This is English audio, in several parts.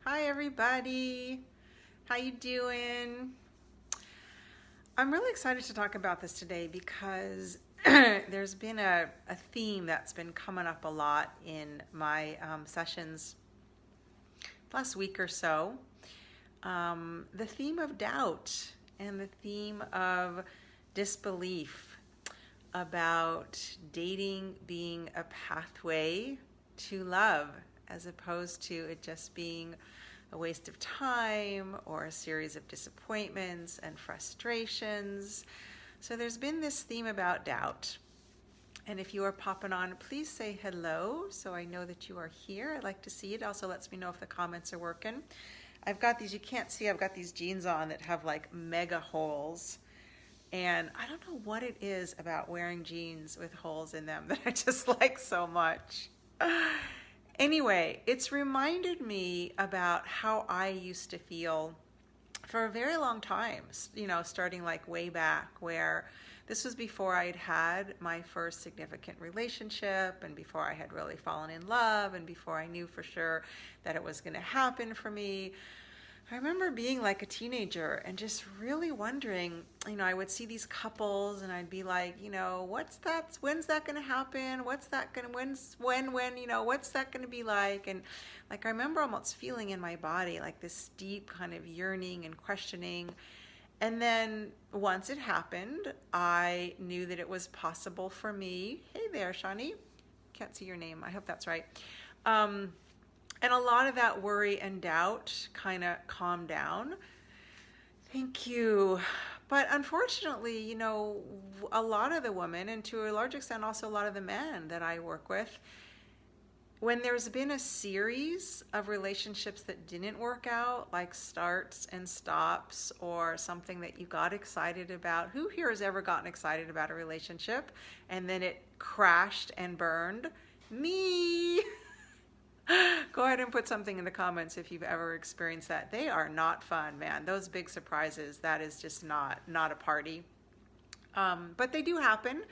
Hi everybody. How you doing? I'm really excited to talk about this today because there's been a theme that's been coming up a lot in my sessions last week or so. The theme of doubt and the theme of disbelief about dating being a pathway to love as opposed to it just being a waste of time or a series of disappointments and frustrations. So there's been this theme about doubt. And if you are popping on, please say hello so I know that you are here. I'd like to see it. Also lets me know if the comments are working. I've got these, you can't see, I've got these jeans on that have like mega holes. And I don't know what it is about wearing jeans with holes in them that I just like so much. Anyway, it's reminded me about how I used to feel for a very long time, starting like way back where this was before I had had my first significant relationship and before I had really fallen in love and before I knew for sure that it was going to happen for me. I remember being like a teenager and just really wondering, I would see these couples and I'd be like, what's that, when's that going to happen? What's that going to, what's that going to be like? And like, I remember almost feeling in my body like this deep kind of yearning and questioning. And then once it happened, I knew that it was possible for me. Hey there, Shani. Can't see your name. I hope that's right. And a lot of that worry and doubt kind of calmed down. Thank you. But unfortunately, a lot of the women, and to a large extent also a lot of the men that I work with, when there's been a series of relationships that didn't work out, like starts and stops, or something that you got excited about, who here has ever gotten excited about a relationship and then it crashed and burned? Me! Go ahead and put something in the comments if you've ever experienced that. They are not fun, man. Those big surprises, that is just not a party. But they do happen.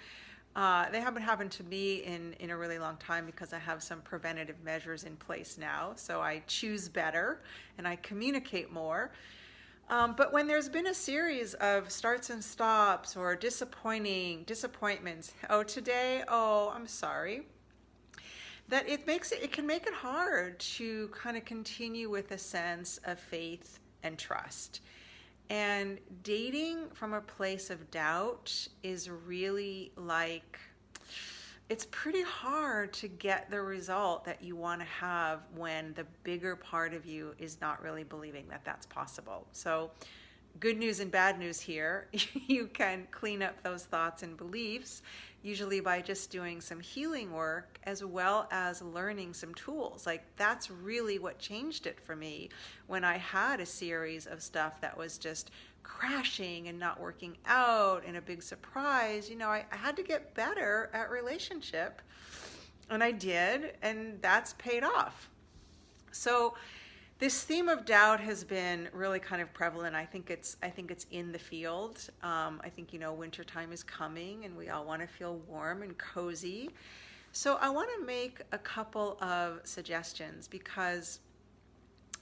They haven't happened to me in a really long time because I have some preventative measures in place now. So I choose better and I communicate more. But when there's been a series of starts and stops or disappointments, I'm sorry, that it can make it hard to kind of continue with a sense of faith and trust. And dating from a place of doubt is really like, it's pretty hard to get the result that you want to have when the bigger part of you is not really believing that that's possible. So good news and bad news here. You can clean up those thoughts and beliefs, usually by just doing some healing work as well as learning some tools. Like that's really what changed it for me when I had a series of stuff that was just crashing and not working out and a big surprise. I had to get better at relationship, and I did, and that's paid off. So this theme of doubt has been really kind of prevalent. I think it's in the field. I think, wintertime is coming and we all want to feel warm and cozy. So I want to make a couple of suggestions because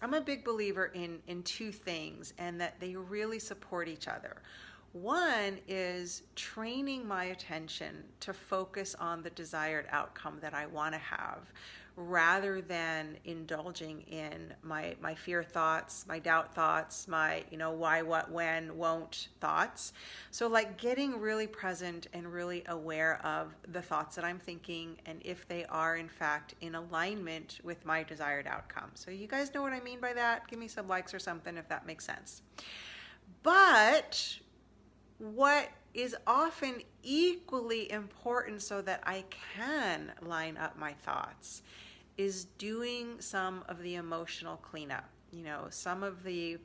I'm a big believer in two things and that they really support each other. One is training my attention to focus on the desired outcome that I want to have, rather than indulging in my fear thoughts, my doubt thoughts, my why, what, when, won't thoughts. So like getting really present and really aware of the thoughts that I'm thinking and if they are in fact in alignment with my desired outcome. So you guys know what I mean by that? Give me some likes or something if that makes sense. But what is often equally important so that I can line up my thoughts is doing some of the emotional cleanup. Some of the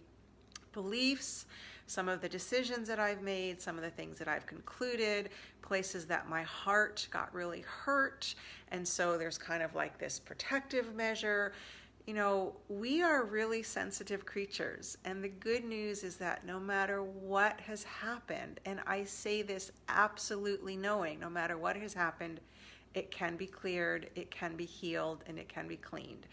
beliefs, some of the decisions that I've made, some of the things that I've concluded, places that my heart got really hurt. And so there's kind of like this protective measure. We are really sensitive creatures, and the good news is that no matter what has happened, and I say this absolutely knowing, no matter what has happened, it can be cleared, it can be healed, and it can be cleaned.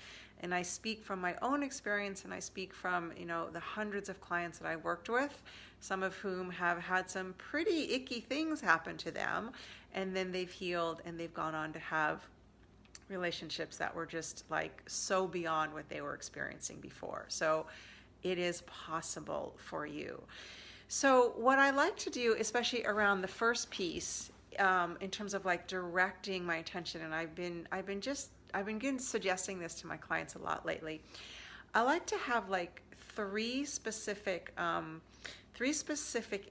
and I speak from my own experience, and I speak from, the hundreds of clients that I worked with, some of whom have had some pretty icky things happen to them, and then they've healed and they've gone on to have relationships that were just like so beyond what they were experiencing before. So it is possible for you. So what I like to do, especially around the first piece, in terms of like directing my attention, and I've been suggesting this to my clients a lot lately. I like to have like three specific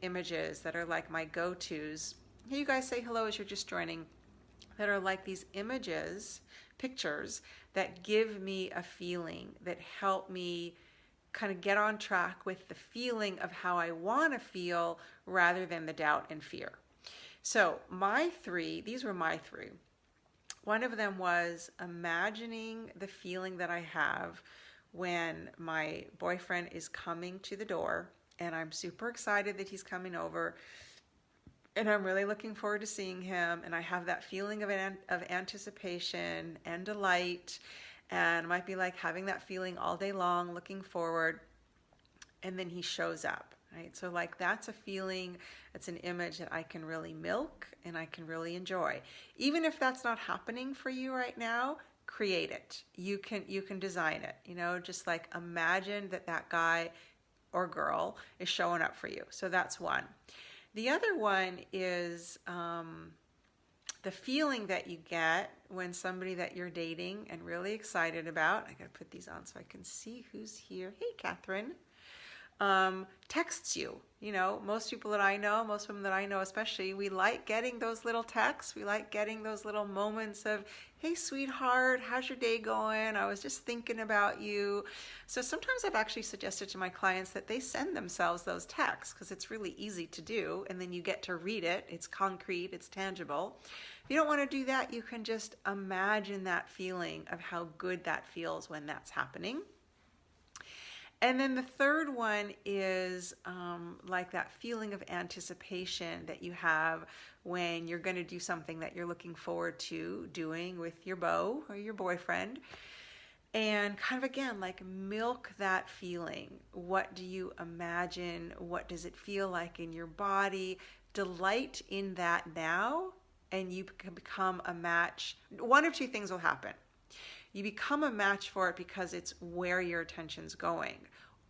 images that are like my go-tos. Hey, you guys say hello as you're just joining. That are like these pictures that give me a feeling, that help me kind of get on track with the feeling of how I want to feel rather than the doubt and fear. So these were my three. One of them was imagining the feeling that I have when my boyfriend is coming to the door, and I'm super excited that he's coming over, and I'm really looking forward to seeing him, and I have that feeling of anticipation and delight, and it might be like having that feeling all day long, looking forward, and then he shows up, right? So like that's a feeling, it's an image that I can really milk and I can really enjoy. Even if that's not happening for you right now, create it. You can design it, just like imagine that guy or girl is showing up for you. So that's one. The other one is the feeling that you get when somebody that you're dating and really excited about, I gotta put these on so I can see who's here. Hey, Catherine. Texts you. Most people that I know, most women that I know especially, we like getting those little texts. We like getting those little moments of, hey, sweetheart, how's your day going? I was just thinking about you. So sometimes I've actually suggested to my clients that they send themselves those texts because it's really easy to do, and then you get to read it. It's concrete, it's tangible. If you don't want to do that, you can just imagine that feeling of how good that feels when that's happening. And then the third one is like that feeling of anticipation that you have when you're going to do something that you're looking forward to doing with your beau or your boyfriend. And kind of again, like milk that feeling. What do you imagine? What does it feel like in your body? Delight in that now, and you can become a match. One of two things will happen. You become a match for it because it's where your attention's going.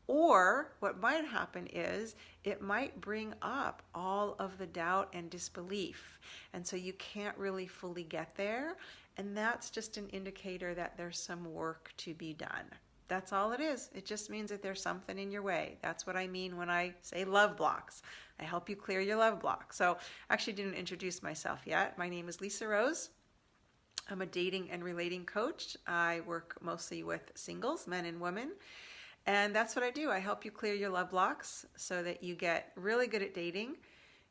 Or what might happen is it might bring up all of the doubt and disbelief. And so you can't really fully get there. And that's just an indicator that there's some work to be done. That's all it is. It just means that there's something in your way. That's what I mean when I say love blocks. I help you clear your love block. So I actually didn't introduce myself yet. My name is Lisa Rose. I'm a dating and relating coach. I work mostly with singles, men and women. And that's what I do. I help you clear your love blocks so that you get really good at dating,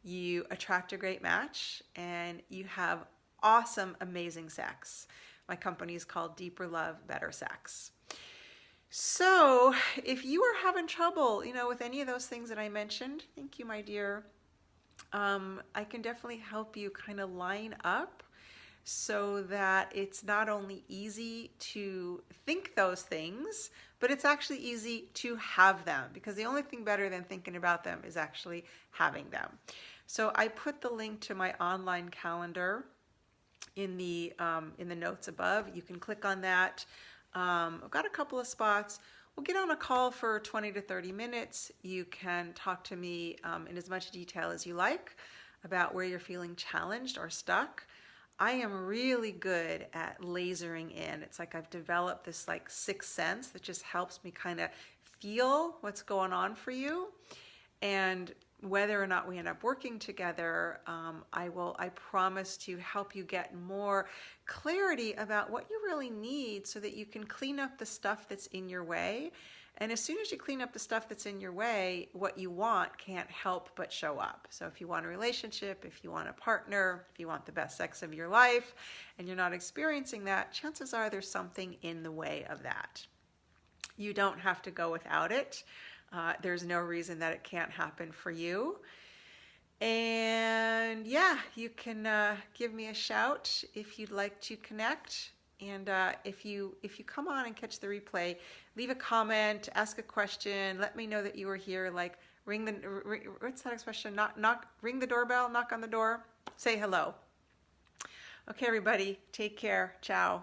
you attract a great match, and you have awesome, amazing sex. My company is called Deeper Love, Better Sex. So if you are having trouble, with any of those things that I mentioned, thank you, my dear, I can definitely help you kind of line up so that it's not only easy to think those things, but it's actually easy to have them, because the only thing better than thinking about them is actually having them. So I put the link to my online calendar in the notes above. You can click on that. I've got a couple of spots. We'll get on a call for 20 to 30 minutes. You can talk to me in as much detail as you like about where you're feeling challenged or stuck. I am really good at lasering in. It's like I've developed this like sixth sense that just helps me kind of feel what's going on for you. And whether or not we end up working together, I promise to help you get more clarity about what you really need so that you can clean up the stuff that's in your way. And as soon as you clean up the stuff that's in your way, what you want can't help but show up. So if you want a relationship, if you want a partner, if you want the best sex of your life, and you're not experiencing that, chances are there's something in the way of that. You don't have to go without it. There's no reason that it can't happen for you. And yeah, you can give me a shout if you'd like to connect. And if you come on and catch the replay, leave a comment, ask a question, let me know that you were here. Like what's that expression? Ring the doorbell, knock on the door, say hello. Okay, everybody, take care. Ciao.